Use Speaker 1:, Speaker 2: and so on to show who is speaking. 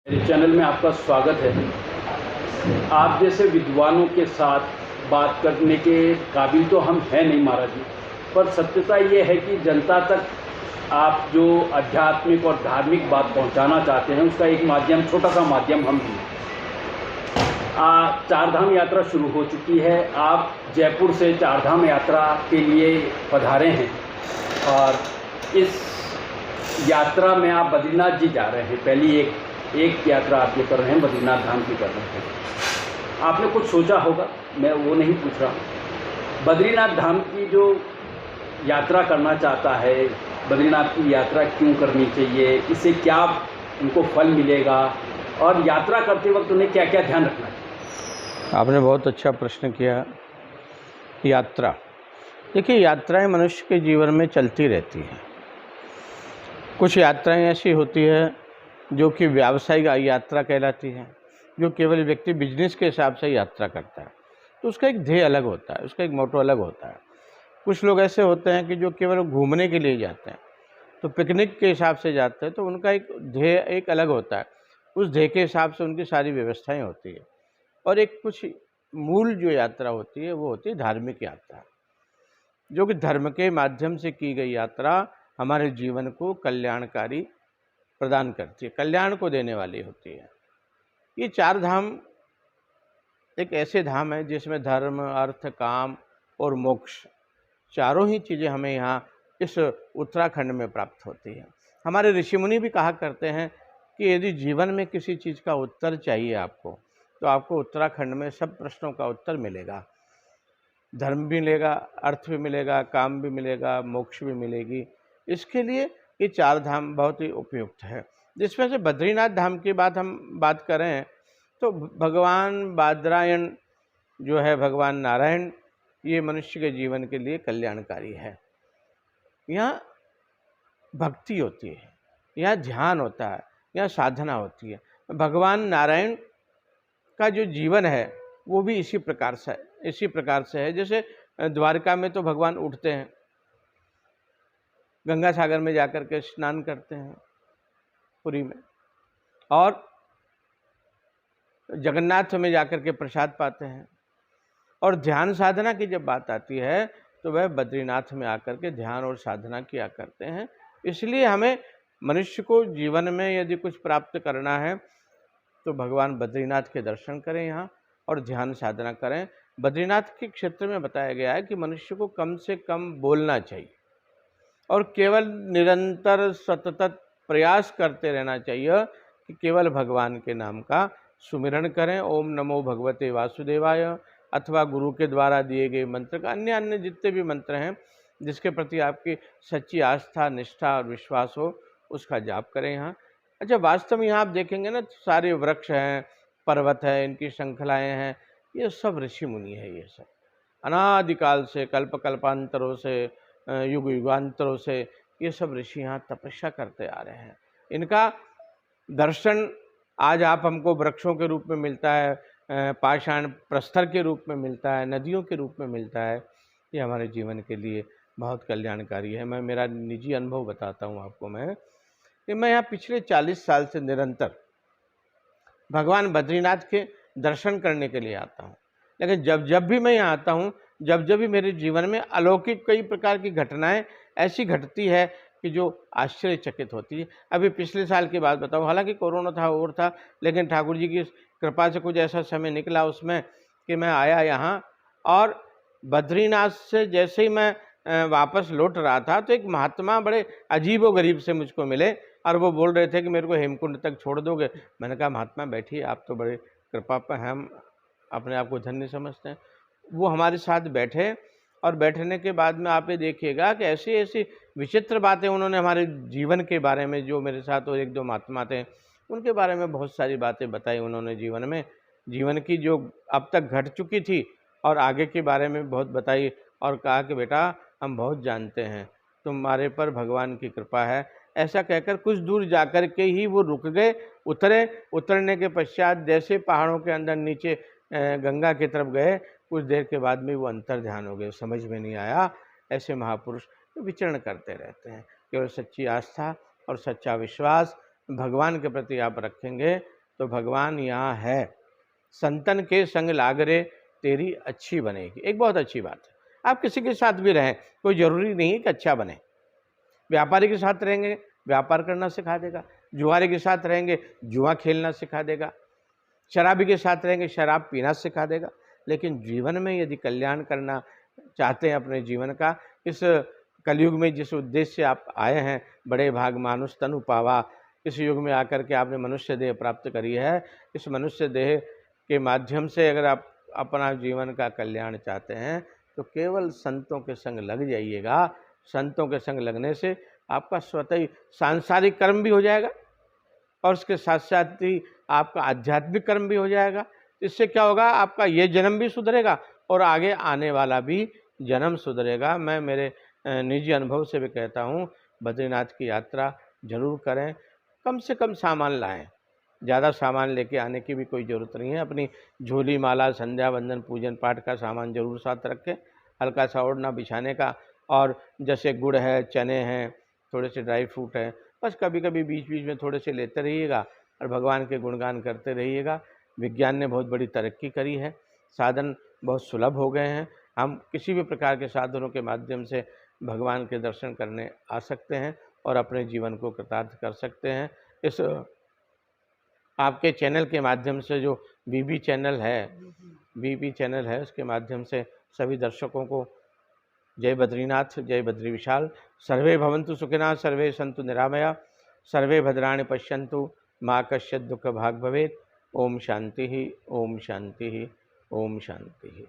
Speaker 1: मेरे चैनल में आपका स्वागत है। आप जैसे विद्वानों के साथ बात करने के काबिल तो हम हैं नहीं महाराज जी, पर सत्यता ये है कि जनता तक आप जो आध्यात्मिक और धार्मिक बात पहुंचाना चाहते हैं उसका एक माध्यम, छोटा सा माध्यम हम हैं। चारधाम यात्रा शुरू हो चुकी है। आप जयपुर से चारधाम यात्रा के लिए पधारे हैं और इस यात्रा में आप बद्रीनाथ जी जा रहे हैं। पहली एक यात्रा आप ये कर रहे हैं, बद्रीनाथ धाम की कर रहे हैं। आपने कुछ सोचा होगा, मैं वो नहीं पूछ रहा हूँ। बद्रीनाथ धाम की जो यात्रा करना चाहता है, बद्रीनाथ की यात्रा क्यों करनी चाहिए, इससे क्या उनको फल मिलेगा और यात्रा करते वक्त उन्हें क्या क्या ध्यान रखना चाहिए?
Speaker 2: आपने बहुत अच्छा प्रश्न किया। यात्रा, देखिए, यात्राएं मनुष्य के जीवन में चलती रहती हैं। कुछ यात्राएं ऐसी होती है जो कि व्यावसायिक यात्रा कहलाती है, जो केवल व्यक्ति बिजनेस के हिसाब से यात्रा करता है, तो उसका एक ध्येय अलग होता है, उसका एक मोटो अलग होता है। कुछ लोग ऐसे होते हैं कि जो केवल घूमने के लिए जाते हैं, तो पिकनिक के हिसाब से जाते हैं, तो उनका एक ध्येय एक अलग होता है। उस ध्येय के हिसाब से उनकी सारी व्यवस्थाएं होती है। और एक कुछ मूल जो यात्रा होती है वो होती है धार्मिक यात्रा, जो कि धर्म के माध्यम से की गई यात्रा हमारे जीवन को कल्याणकारी प्रदान करती है, कल्याण को देने वाली होती है। ये चार धाम एक ऐसे धाम है जिसमें धर्म, अर्थ, काम और मोक्ष चारों ही चीज़ें हमें यहाँ इस उत्तराखंड में प्राप्त होती हैं। हमारे ऋषि मुनि भी कहा करते हैं कि यदि जीवन में किसी चीज़ का उत्तर चाहिए आपको, तो आपको उत्तराखंड में सब प्रश्नों का उत्तर मिलेगा। धर्म भी मिलेगा, अर्थ भी मिलेगा, काम भी मिलेगा, मोक्ष भी मिलेगी। इसके लिए ये चार धाम बहुत ही उपयुक्त है। जिसमें से बद्रीनाथ धाम की हम बात करें तो भगवान बादरायण जो है, भगवान नारायण, ये मनुष्य के जीवन के लिए कल्याणकारी है। यहाँ भक्ति होती है, यहाँ ध्यान होता है, यहाँ साधना होती है। भगवान नारायण का जो जीवन है वो भी इसी प्रकार से है। जैसे द्वारका में तो भगवान उठते हैं, गंगा सागर में जाकर के स्नान करते हैं पुरी में, और जगन्नाथ में जाकर के प्रसाद पाते हैं। और ध्यान साधना की जब बात आती है तो वह बद्रीनाथ में आकर के ध्यान और साधना किया करते हैं। इसलिए हमें मनुष्य को जीवन में यदि कुछ प्राप्त करना है तो भगवान बद्रीनाथ के दर्शन करें यहाँ और ध्यान साधना करें। बद्रीनाथ के क्षेत्र में बताया गया है कि मनुष्य को कम से कम बोलना चाहिए और केवल निरंतर सतत प्रयास करते रहना चाहिए कि केवल भगवान के नाम का सुमिरन करें। ओम नमो भगवते वासुदेवाय, अथवा गुरु के द्वारा दिए गए मंत्र का अन्य जितने भी मंत्र हैं जिसके प्रति आपकी सच्ची आस्था, निष्ठा और विश्वास हो, उसका जाप करें यहाँ। अच्छा, वास्तव में यहाँ आप देखेंगे ना, सारे वृक्ष हैं, पर्वत है, इनकी श्रृंखलाएँ हैं, ये सब ऋषि मुनि है। ये सब अनादिकाल से, कल्प कल्पांतरों से, युग युगांतरों से ये सब ऋषि यहाँ तपस्या करते आ रहे हैं। इनका दर्शन आज आप हमको वृक्षों के रूप में मिलता है, पाषाण प्रस्तर के रूप में मिलता है, नदियों के रूप में मिलता है। ये हमारे जीवन के लिए बहुत कल्याणकारी है। मैं मेरा निजी अनुभव बताता हूँ आपको कि मैं यहाँ पिछले 40 साल से निरंतर भगवान बद्रीनाथ के दर्शन करने के लिए आता हूँ। लेकिन जब भी मैं यहाँ आता हूँ, जब भी मेरे जीवन में अलौकिक कई प्रकार की घटनाएं ऐसी घटती है कि जो आश्चर्यचकित होती है। अभी पिछले साल की बात बताऊँ, हालांकि कोरोना था और था, लेकिन ठाकुर जी की कृपा से कुछ ऐसा समय निकला उसमें कि मैं आया यहाँ, और बद्रीनाथ से जैसे ही मैं वापस लौट रहा था तो एक महात्मा बड़े अजीबोगरीब से मुझको मिले और वो बोल रहे थे कि मेरे को हेमकुंड तक छोड़ दोगे। मैंने कहा, महात्मा बैठिए, आप तो बड़े कृपा पर, हम अपने आप को धन्य समझते हैं। वो हमारे साथ बैठे और बैठने के बाद में आप ये देखिएगा कि ऐसी ऐसी विचित्र बातें उन्होंने हमारे जीवन के बारे में, जो मेरे साथ और एक दो महात्मा थे उनके बारे में बहुत सारी बातें बताई उन्होंने जीवन की जो अब तक घट चुकी थी और आगे के बारे में बहुत बताई, और कहा कि बेटा, हम बहुत जानते हैं, तुम्हारे पर भगवान की कृपा है। ऐसा कहकर कुछ दूर जाकर के ही वो रुक गए, उतरने के पश्चात जैसे पहाड़ों के अंदर नीचे गंगा की तरफ गए, कुछ देर के बाद में वो अंतर ध्यान हो गए, समझ में नहीं आया। ऐसे महापुरुष विचरण करते रहते हैं। केवल सच्ची आस्था और सच्चा विश्वास भगवान के प्रति आप रखेंगे तो भगवान यहाँ है। संतन के संग लागरे तेरी अच्छी बनेगी, एक बहुत अच्छी बात है। आप किसी के साथ भी रहें, कोई ज़रूरी नहीं है कि अच्छा बने। व्यापारी के साथ रहेंगे, व्यापार करना सिखा देगा। जुआरी के साथ रहेंगे, जुआ खेलना सिखा देगा। शराबी के साथ रहेंगे, शराब पीना सिखा देगा। लेकिन जीवन में यदि कल्याण करना चाहते हैं अपने जीवन का, इस कलयुग में जिस उद्देश्य से आप आए हैं, बड़े भाग मानुष तनु पावा, इस युग में आकर के आपने मनुष्य देह प्राप्त करी है। इस मनुष्य देह के माध्यम से अगर आप अपना जीवन का कल्याण चाहते हैं तो केवल संतों के संग लग जाइएगा। संतों के संग लगने से आपका स्वतः ही सांसारिक कर्म भी हो जाएगा और उसके साथ साथ ही आपका आध्यात्मिक कर्म भी हो जाएगा। इससे क्या होगा, आपका ये जन्म भी सुधरेगा और आगे आने वाला भी जन्म सुधरेगा। मैं मेरे निजी अनुभव से भी कहता हूँ, बद्रीनाथ की यात्रा जरूर करें। कम से कम सामान लाएं, ज़्यादा सामान लेके आने की भी कोई ज़रूरत नहीं है। अपनी झोली, माला, संध्या वंदन, पूजन पाठ का सामान जरूर साथ रखें, हल्का सा ओढ़ना बिछाने का, और जैसे गुड़ है, चने हैं, थोड़े से ड्राई फ्रूट है, बस कभी कभी बीच बीच में थोड़े से लेते रहिएगा और भगवान के गुणगान करते रहिएगा। विज्ञान ने बहुत बड़ी तरक्की करी है, साधन बहुत सुलभ हो गए हैं। हम किसी भी प्रकार के साधनों के माध्यम से भगवान के दर्शन करने आ सकते हैं और अपने जीवन को कृतार्थ कर सकते हैं। इस आपके चैनल के माध्यम से, जो बीबी चैनल है, उसके माध्यम से सभी दर्शकों को जय बद्रीनाथ, जय बद्री विशाल। सर्वे भवन्तु सुखिनः, सर्वे सन्तु निरामया, सर्वे भद्राणि पश्यन्तु, मा कश्चित् दुःख भाग् भवेत्। ओम शांति, ओम शांति, ओम शांति।